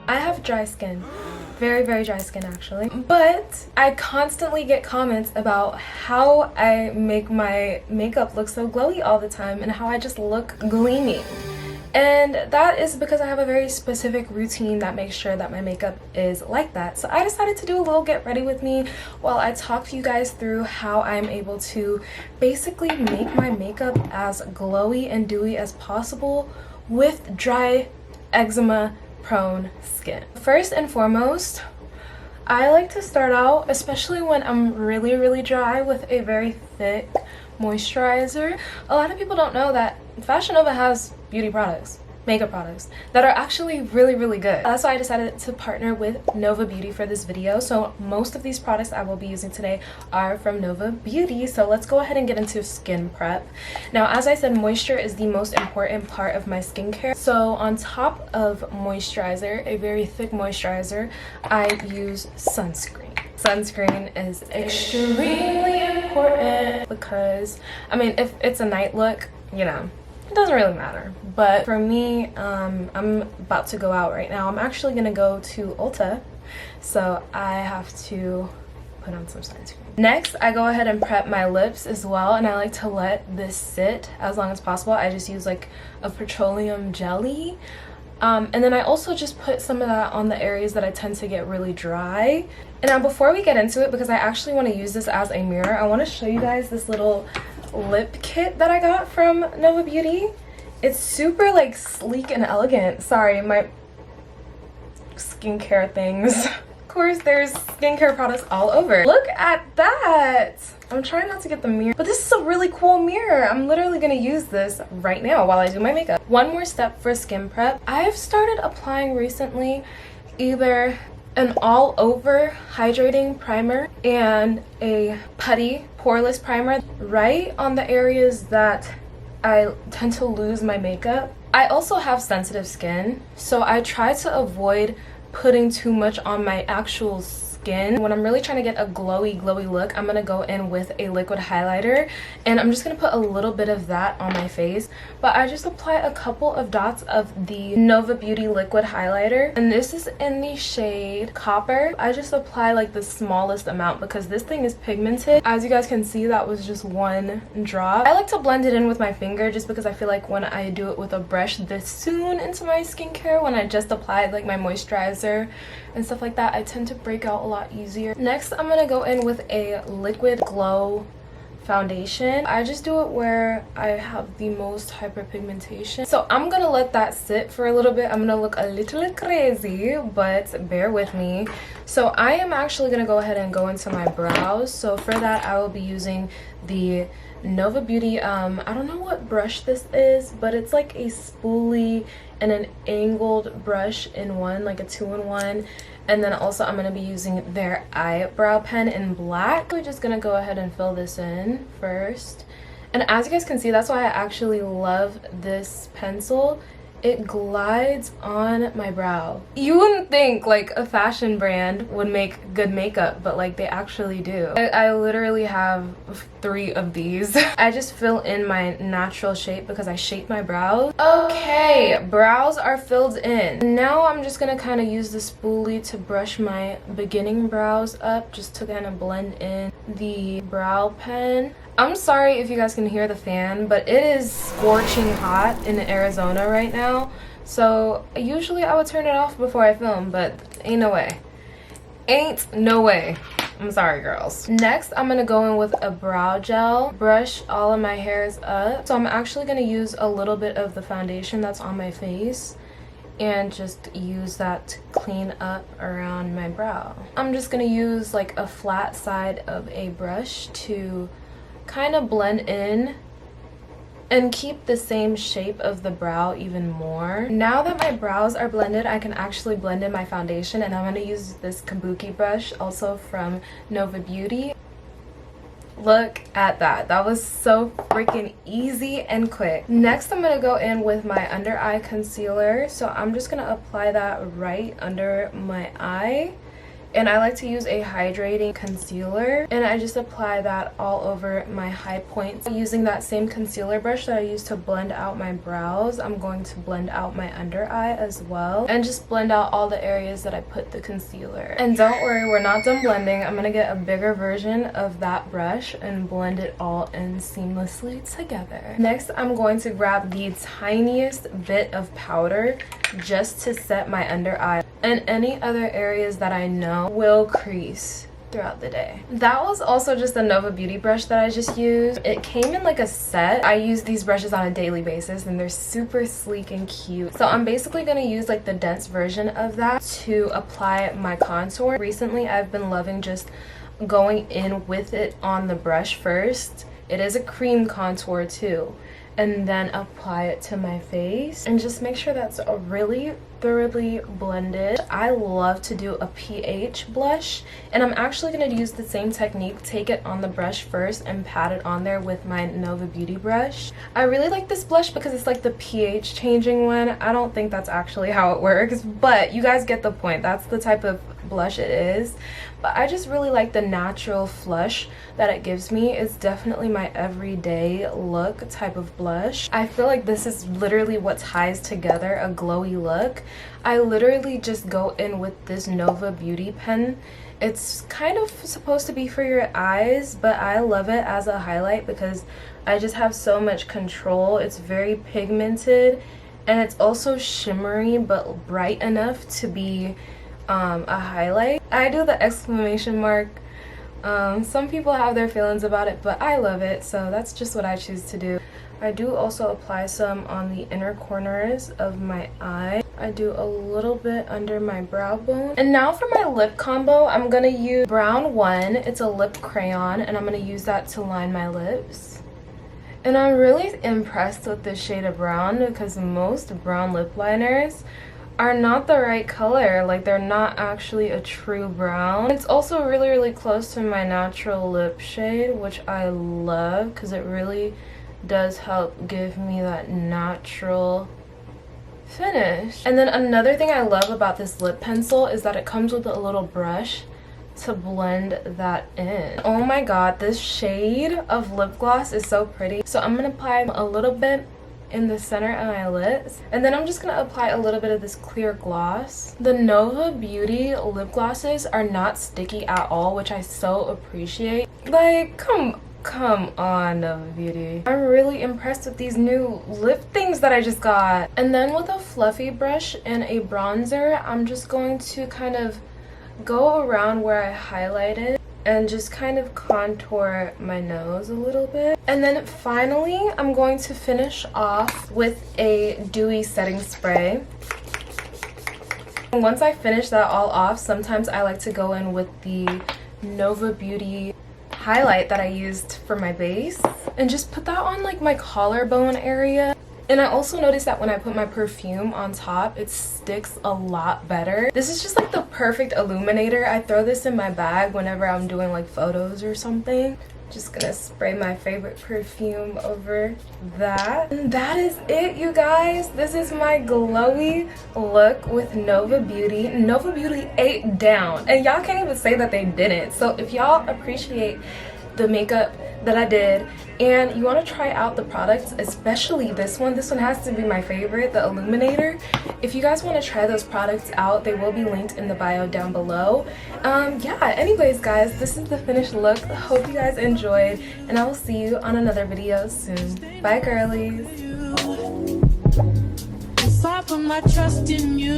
I have dry skin, very dry skin actually, but I constantly get comments about how I make my makeup look so glowy all the time and how I just look gleaming. And that is because I have a very specific routine that makes sure that my makeup is like that. So I decided to do a little get ready with me while I talk to you guys through how I'm able to basically make my makeup as glowy and dewy as possible with dry, eczema prone skin. First and foremost, I like to start out, especially when I'm really dry, with a very thick moisturizer. A lot of people don't know that Fashion Nova has beauty products, makeup products that are actually really good. That's why I decided to partner with Nova Beauty for this video. So most of these products I will be using today are from Nova Beauty. So let's go ahead and get into skin prep. Now, as I said, moisture is the most important part of my skincare. So on top of moisturizer, a very thick moisturizer, I use sunscreen. Sunscreen is extremely important because, I mean, if it's a night look, you know, it doesn't really matter. But for me, I'm about to go out right now. I'm actually gonna go to Ulta, so I have to put on some sunscreen. Next, I go ahead and prep my lips as well, and I like to let this sit as long as possible. I just use like a petroleum jelly. And then I also just put some of that on the areas that I tend to get really dry. And now before we get into it, because I actually want to use this as a mirror, I want to show you guys this little lip kit that I got from Nova Beauty. It's super like sleek and elegant. Sorry, my skincare things. Of course, there's skincare products all over. Look at that. I'm trying not to get the mirror, but this is a really cool mirror. I'm literally gonna use this right now while I do my makeup. One more step for skin prep. I've started applying recently either an all-over hydrating primer and a putty poreless primer right on the areas that I tend to lose my makeup. I also have sensitive skin, so I try to avoid putting too much on my actual skin. When I'm really trying to get a glowy look, I'm gonna go in with a liquid highlighter, and I'm just gonna put a little bit of that on my face. But I just apply a couple of dots of the Nova Beauty liquid highlighter, and this is in the shade Copper. I just apply like the smallest amount because this thing is pigmented. As you guys can see, that was just one drop. I like to blend it in with my finger just because I feel like when I do it with a brush this soon into my skincare, when I just applied like my moisturizer and stuff like that, I tend to break out a lot easier. Next, I'm gonna go in with a liquid glow foundation. I just do it where I have the most hyperpigmentation. So I'm gonna let that sit for a little bit. I'm gonna look a little crazy, but bear with me. So I am actually gonna go ahead and go into my brows. So for that, I will be using the Nova Beauty, I don't know what brush this is, but it's like a spoolie and an angled brush in one, like a 2-in-1. And then also I'm going to be using their eyebrow pen in black. We're just going to go ahead and fill this in first. And as you guys can see, that's why I actually love this pencil. It glides on my brow. You wouldn't think like a fashion brand would make good makeup, but like they actually do. I literally have 3 of these. I just fill in my natural shape because I shape my brows. Okay, brows are filled in. Now I'm just gonna kind of use the spoolie to brush my beginning brows up, just to kind of blend in the brow pen. I'm sorry if you guys can hear the fan, but it is scorching hot in Arizona right now. So usually I would turn it off before I film, but ain't no way. Ain't no way. I'm sorry, girls. Next, I'm gonna go in with a brow gel. Brush all of my hairs up. So I'm actually gonna use a little bit of the foundation that's on my face and just use that to clean up around my brow. I'm just gonna use like a flat side of a brush to kind of blend in and keep the same shape of the brow even more. Now that my brows are blended, I can actually blend in my foundation, and I'm going to use this kabuki brush, also from Nova Beauty. Look at that. That was so freaking easy and quick. Next, I'm going to go in with my under eye concealer. So I'm just going to apply that right under my eye. And I like to use a hydrating concealer, and I just apply that all over my high points. Using that same concealer brush that I used to blend out my brows, I'm going to blend out my under eye as well, and just blend out all the areas that I put the concealer. And don't worry, we're not done blending. I'm gonna get a bigger version of that brush and blend it all in seamlessly together. Next, I'm going to grab the tiniest bit of powder just to set my under eye and any other areas that I know will crease throughout the day. That was also just a Nova Beauty brush that I just used. It came in like a set. I use these brushes on a daily basis and they're super sleek and cute. So I'm basically going to use like the dense version of that to apply my contour. Recently I've been loving just going in with it on the brush first. It is a cream contour too, and then apply it to my face and just make sure that's really thoroughly blended. I love to do a pH blush, and I'm actually going to use the same technique. Take it on the brush first and pat it on there with my Nova Beauty brush. I really like this blush because it's like the pH changing one. I don't think that's actually how it works, but you guys get the point. That's the type of blush it is. But I just really like the natural flush that it gives me. It's definitely my everyday look type of blush. I feel like this is literally what ties together a glowy look. I literally just go in with this Nova Beauty pen. It's kind of supposed to be for your eyes, but I love it as a highlight because I just have so much control. It's very pigmented and it's also shimmery but bright enough to be a highlight. I do the exclamation mark. Some people have their feelings about it, but I love it, so that's just what I choose to do. I do also apply some on the inner corners of my eye. I do a little bit under my brow bone. And now for my lip combo, I'm gonna use Brown 1. It's a lip crayon, and I'm gonna use that to line my lips. And I'm really impressed with this shade of brown because most brown lip liners are not the right color. Like, they're not actually a true brown. It's also really close to my natural lip shade, which I love because it really does help give me that natural finish. And then another thing I love about this lip pencil is that it comes with a little brush to blend that in. Oh my god, this shade of lip gloss is so pretty. So I'm gonna apply a little bit in the center of my lips, and then I'm just gonna apply a little bit of this clear gloss. The Nova Beauty lip glosses are not sticky at all, which I so appreciate. Like, come on, Nova Beauty. I'm really impressed with these new lip things that I just got. And then with a fluffy brush and a bronzer, I'm just going to kind of go around where I highlighted and just kind of contour my nose a little bit. And then finally, I'm going to finish off with a dewy setting spray. And once I finish that all off, sometimes I like to go in with the Nova Beauty highlight that I used for my base and just put that on like my collarbone area. And I also noticed that when I put my perfume on top, it sticks a lot better. This is just like the perfect illuminator. I throw this in my bag whenever I'm doing like photos or something. Just gonna spray my favorite perfume over that. And that is it, you guys. This is my glowy look with Nova Beauty. Nova Beauty ate down, and y'all can't even say that they didn't. So if y'all appreciate the makeup that I did and you want to try out the products, especially this one has to be my favorite, the illuminator. If you guys want to try those products out, they will be linked in the bio down below. Yeah, anyways guys, this is the finished look. Hope you guys enjoyed, and I will see you on another video soon. Bye girlies. I put my trust in you.